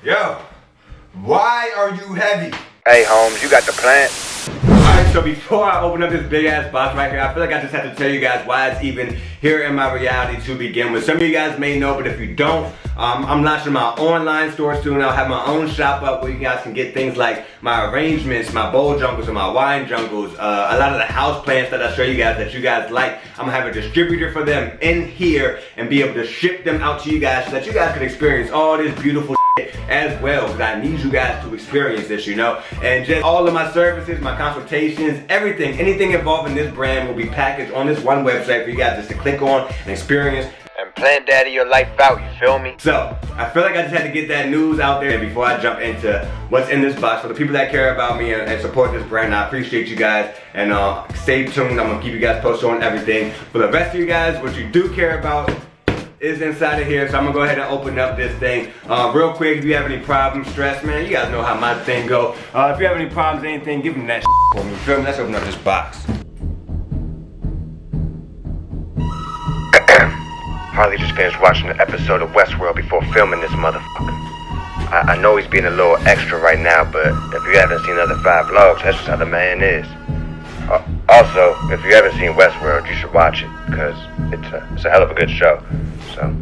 Yo, why are you heavy? Hey Holmes, you got the plant? Alright, so before I open up this big ass box right here, I feel like I just have to tell you guys why it's even here in my reality to begin with. Some of you guys may know, but if you don't, I'm launching my online store soon. I'll have my own shop up where you guys can get things like my arrangements, my bowl jungles and my wine jungles, a lot of the house plants that I show you guys that you guys like. I'm gonna have a distributor for them in here and be able to ship them out to you guys so that you guys can experience all this beautiful as well, because I need you guys to experience this, you know. And just all of my services, my consultations, everything, anything involving this brand will be packaged on this one website for you guys just to click on and experience And TheePlantDaddy your life out, you feel me? So, I feel like I just had to get that news out there before I jump into what's in this box. For the people that care about me and support this brand, I appreciate you guys. And stay tuned, I'm gonna keep you guys posted on everything. For the rest of you guys, what you do care about is inside of here, so I'm gonna go ahead and open up this thing real quick. If you have any problems, stress, man, you guys know how my thing go. If you have any problems, anything, give them that for me. Feel me? Let's open up this box. Harley just finished watching an episode of Westworld before filming this motherfucker. I know he's being a little extra right now, but if you haven't seen the other 5 vlogs, that's just how the man is. Also, if you haven't seen Westworld, you should watch it, because it's a hell of a good show. So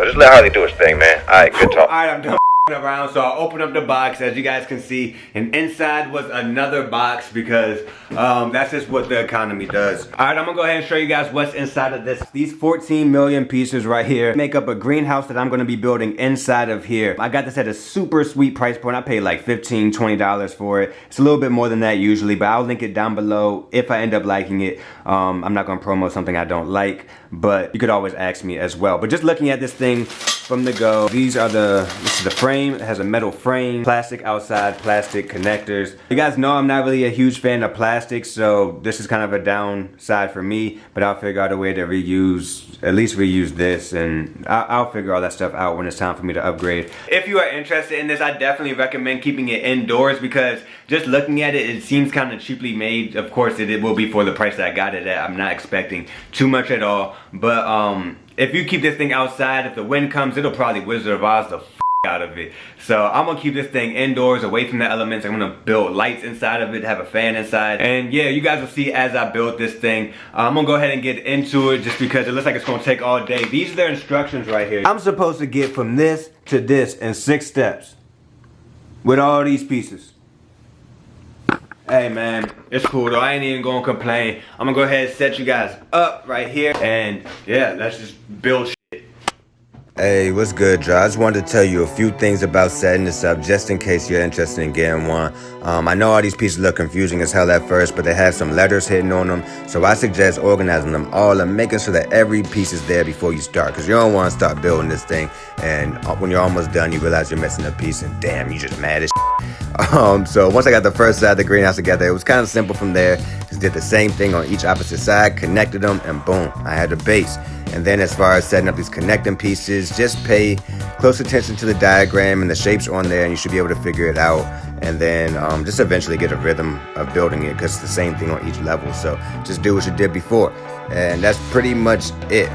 just let Harley do his thing, man. Alright, good talk. Alright, I'm done around, so I'll open up the box as you guys can see, and inside was another box because that's just what the economy does. Alright, I'm gonna go ahead and show you guys what's inside of this. These 14 million pieces right here make up a greenhouse that I'm gonna be building inside of here. I got this at a super sweet price point. I paid like $15, $20 for it. It's a little bit more than that usually, but I'll link it down below if I end up liking it. I'm not gonna promote something I don't like, but you could always ask me as well. But just looking at this thing from the go, this is the frame. It has a metal frame, plastic outside, plastic connectors. You guys know I'm not really a huge fan of plastic, so this is kind of a downside for me, but I'll figure out a way to at least reuse this, and I'll figure all that stuff out when it's time for me to upgrade. If you are interested in this, I definitely recommend keeping it indoors because just looking at it, it seems kind of cheaply made. Of course, it will be for the price that I got it at. I'm not expecting too much at all, but if you keep this thing outside, if the wind comes, it'll probably Wizard of Oz the out of it. So I'm gonna keep this thing indoors, away from the elements. I'm gonna build lights inside of it, have a fan inside, and yeah, you guys will see as I build this thing. I'm gonna go ahead and get into it just because it looks like it's gonna take all day. These are their instructions right here. I'm supposed to get from this to this in 6 steps with all these pieces. Hey man, it's cool though. I ain't even gonna complain. I'm gonna go ahead and set you guys up right here, and yeah, let's just build shit. Hey, what's good, y'all? I just wanted to tell you a few things about setting this up, just in case you're interested in getting one. I know all these pieces look confusing as hell at first, but they have some letters hidden on them, so I suggest organizing them all and making sure that every piece is there before you start, because you don't want to start building this thing, and when you're almost done, you realize you're missing a piece, and damn, you just mad as shit. So once I got the first side of the greenhouse together, it was kind of simple from there. Just did the same thing on each opposite side, connected them, and boom, I had the base. And then as far as setting up these connecting pieces, just pay close attention to the diagram and the shapes on there, and you should be able to figure it out. And then just eventually get a rhythm of building it, because it's the same thing on each level. So just do what you did before. And that's pretty much it.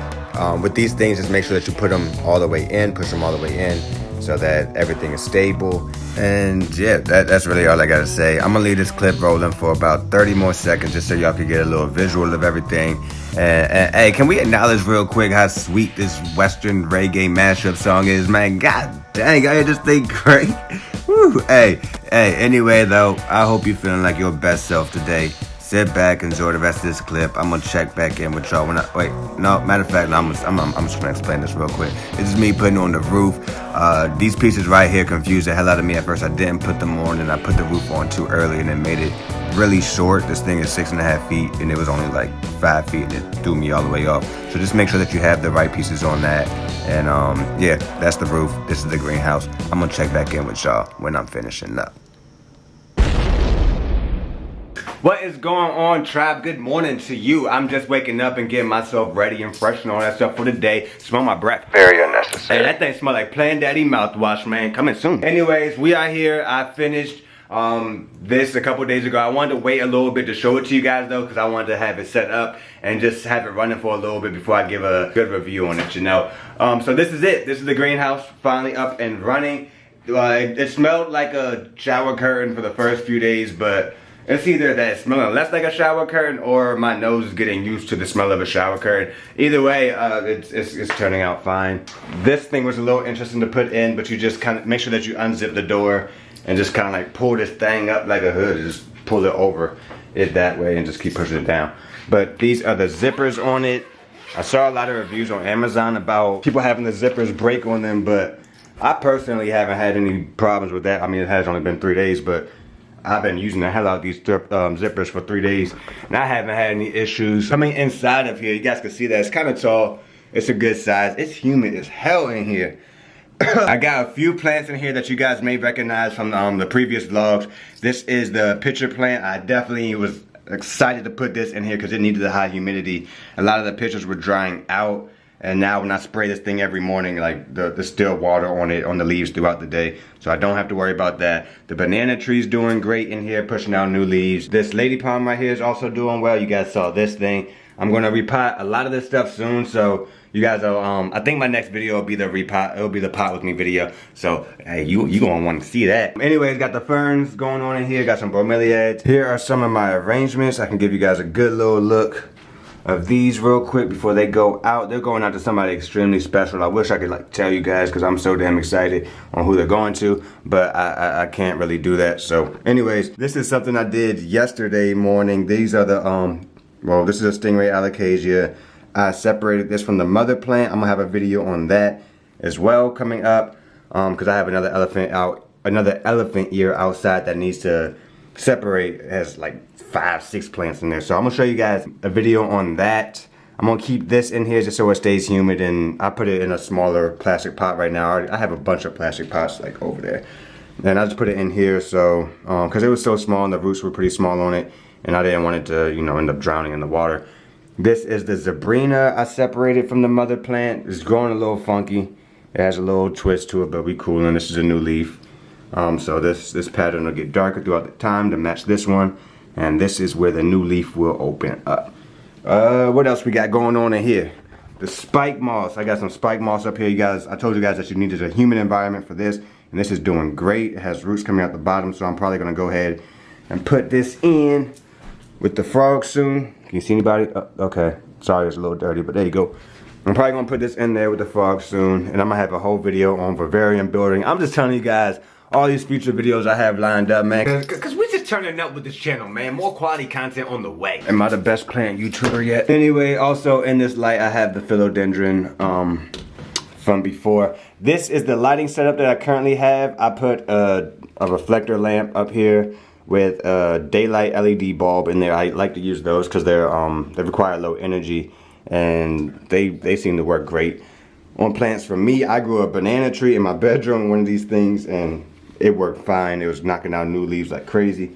With these things, just make sure that you put them all the way in, push them all the way in, so that everything is stable. And yeah, that's really all I gotta say. I'm gonna leave this clip rolling for about 30 more seconds just so y'all can get a little visual of everything. And hey, can we acknowledge real quick how sweet this Western reggae mashup song is, man? God dang, I hear this thing great. Woo. Hey, anyway though, I hope you're feeling like your best self today. Sit back, enjoy the rest of this clip. I'm gonna check back in with y'all when matter of fact, I'm just gonna explain this real quick. This is me putting on the roof. These pieces right here confused the hell out of me at first. I didn't put them on, and I put the roof on too early, and it made it really short. This thing is 6.5 feet, and it was only like 5 feet, and it threw me all the way off. So just make sure that you have the right pieces on that. And yeah, that's the roof. This is the greenhouse. I'm gonna check back in with y'all when I'm finishing up. What is going on, tribe? Good morning to you. I'm just waking up and getting myself ready and fresh and all that stuff for the day. Smell my breath. Very unnecessary. Hey, that thing smell like TheePlantDaddy mouthwash, man. Coming soon. Anyways, we are here. I finished this a couple days ago. I wanted to wait a little bit to show it to you guys though, because I wanted to have it set up and just have it running for a little bit before I give a good review on it, you know. So this is it. This is the greenhouse finally up and running. It smelled like a shower curtain for the first few days, but it's either that it's smelling less like a shower curtain or my nose is getting used to the smell of a shower curtain. Either way, it's turning out fine. This thing was a little interesting to put in, but you just kind of make sure that you unzip the door and just kind of like pull this thing up like a hood. Just pull it over it that way and just keep pushing it down. But these are the zippers on it. I saw a lot of reviews on Amazon about people having the zippers break on them, but I personally haven't had any problems with that. I mean, it has only been 3 days, but I've been using the hell out of these zippers for 3 days, and I haven't had any issues. Coming inside of here, you guys can see that it's kind of tall. It's a good size. It's humid as hell in here. I got a few plants in here that you guys may recognize from the previous vlogs. This is the pitcher plant. I definitely was excited to put this in here because it needed the high humidity. A lot of the pitchers were drying out, and now when I spray this thing every morning, like there's still water on it, on the leaves throughout the day, so I don't have to worry about that. The banana tree's doing great in here, pushing out new leaves. This lady palm right here is also doing well. You guys saw this thing. I'm gonna repot a lot of this stuff soon, so you guys will, I think my next video will be the repot. It'll be the pot with me video. So, hey, you gonna want to see that. Anyways, got the ferns going on in here. Got some bromeliads. Here are some of my arrangements. I can give you guys a good little look of these real quick before they go out. They're going out to somebody extremely special. I wish I could like tell you guys because I'm so damn excited on who they're going to, but I can't really do that. So, anyways, this is something I did yesterday morning. These are the, well, this is a stingray alocasia. I separated this from the mother plant. I'm gonna have a video on that as well coming up because I have another elephant ear outside that needs to separate. It has like 5-6 plants in there, so I'm gonna show you guys a video on that. I'm gonna keep this in here just so it stays humid, and I put it in a smaller plastic pot right now. I have a bunch of plastic pots like over there, and I just put it in here so because it was so small and the roots were pretty small on it, and I didn't want it to, you know, end up drowning in the water. This is the Zabrina I separated from the mother plant. It's growing a little funky. It has a little twist to it, but we cool, and this is a new leaf. So this pattern will get darker throughout the time to match this one, and this is where the new leaf will open up. What else we got going on in here? The spike moss. I got some spike moss up here, you guys. I told you guys that you needed a humid environment for this, and this is doing great. It has roots coming out the bottom, so I'm probably gonna go ahead and put this in with the frog soon. Can you see anybody? Okay, sorry, it's a little dirty, but there you go. I'm probably gonna put this in there with the frog soon, and I'm gonna have a whole video on vivarium building. I'm just telling you guys all these future videos I have lined up, man. Cause we're just turning up with this channel, man. More quality content on the way. Am I the best plant YouTuber yet? Anyway, also in this light, I have the philodendron from before. This is the lighting setup that I currently have. I put a reflector lamp up here with a daylight LED bulb in there. I like to use those because they're they require low energy, and they seem to work great on plants. For me, I grew a banana tree in my bedroom, one of these things, and it worked fine. It was knocking out new leaves like crazy.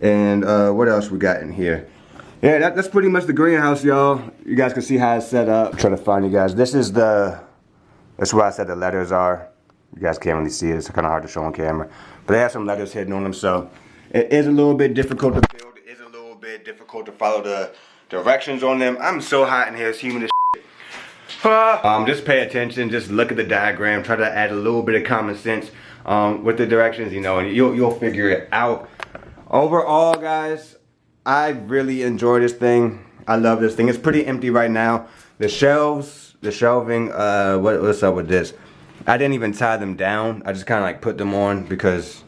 And what else we got in here? Yeah, that's pretty much the greenhouse, y'all. You guys can see how it's set up. I'm trying to find you guys. This is that's where I said the letters are. You guys can't really see it. It's kind of hard to show on camera, but they have some letters hidden on them, so it is a little bit difficult to build. It is a little bit difficult to follow the directions on them. I'm so hot in here. It's humid as shit. Just pay attention. Just look at the diagram. Try to add a little bit of common sense with the directions, you know, and you'll figure it out. Overall, guys, I really enjoy this thing. I love this thing. It's pretty empty right now. The shelving, what's up with this? I didn't even tie them down. I just kind of like put them on because,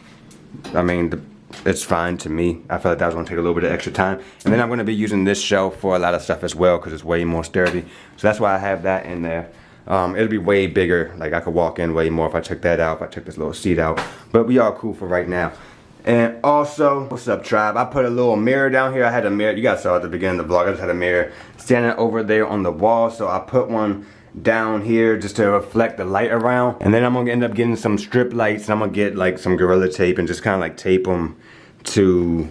I mean, it's fine to me. I felt like that was gonna take a little bit of extra time. And then I'm gonna be using this shelf for a lot of stuff as well because it's way more sturdy. So that's why I have that in there. It'll be way bigger. Like I could walk in way more if I took that out, if I took this little seat out. But we all cool for right now. And also, what's up, tribe? I put a little mirror down here. I had a mirror, you guys saw at the beginning of the vlog, I just had a mirror standing over there on the wall. So I put one down here just to reflect the light around, and then I'm gonna end up getting some strip lights, and I'm gonna get like some Gorilla Tape and just kind of like tape them to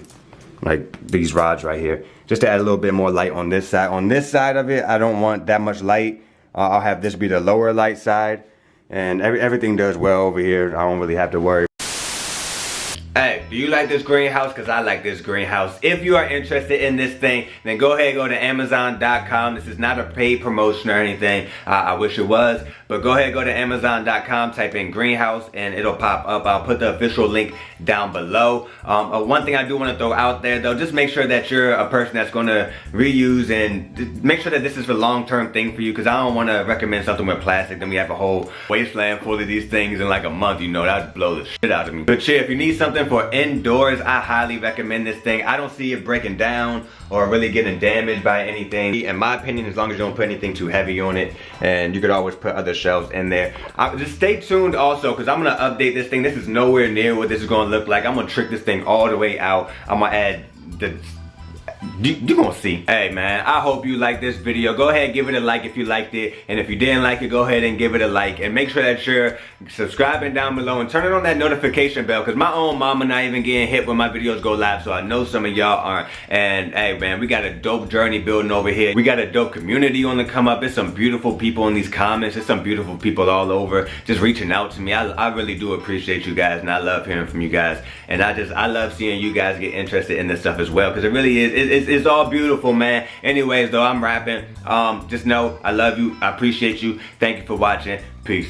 like these rods right here, just to add a little bit more light on this side. On this side of it, I don't want that much light. I'll have this be the lower light side, and everything does well over here. I don't really have to worry. Hey, do you like this greenhouse? Because I like this greenhouse. If you are interested in this thing, then go ahead and go to Amazon.com. This is not a paid promotion or anything. I wish it was. But go ahead and go to Amazon.com, type in greenhouse, and it'll pop up. I'll put the official link down below. One thing I do want to throw out there, though, just make sure that you're a person that's going to reuse and make sure that this is a long-term thing for you, because I don't want to recommend something with plastic. Then we have a whole wasteland full of these things in like a month, you know. That would blow the shit out of me. But yeah, if you need something for indoors, I highly recommend this thing. I don't see it breaking down or really getting damaged by anything. In my opinion, as long as you don't put anything too heavy on it, and you could always put other shelves in there. Just stay tuned also, because I'm gonna update this thing. This is nowhere near what this is gonna look like. I'm gonna trick this thing all the way out. I'm gonna add the you're gonna see. Hey man, I hope you like this video. Go ahead and give it a like if you liked it, and if you didn't like it, go ahead and give it a like, and make sure that you're subscribing down below and turning on that notification bell, because my own mama not even getting hit when my videos go live, so I know some of y'all aren't. And hey man, we got a dope journey building over here. We got a dope community on the come up. There's some beautiful people in these comments. There's some beautiful people all over just reaching out to me. I really do appreciate you guys, and I love hearing from you guys, and I love seeing you guys get interested in this stuff as well, because it really is. It's all beautiful, man. Anyways, though, I'm rapping. Just know I love you. I appreciate you. Thank you for watching. Peace.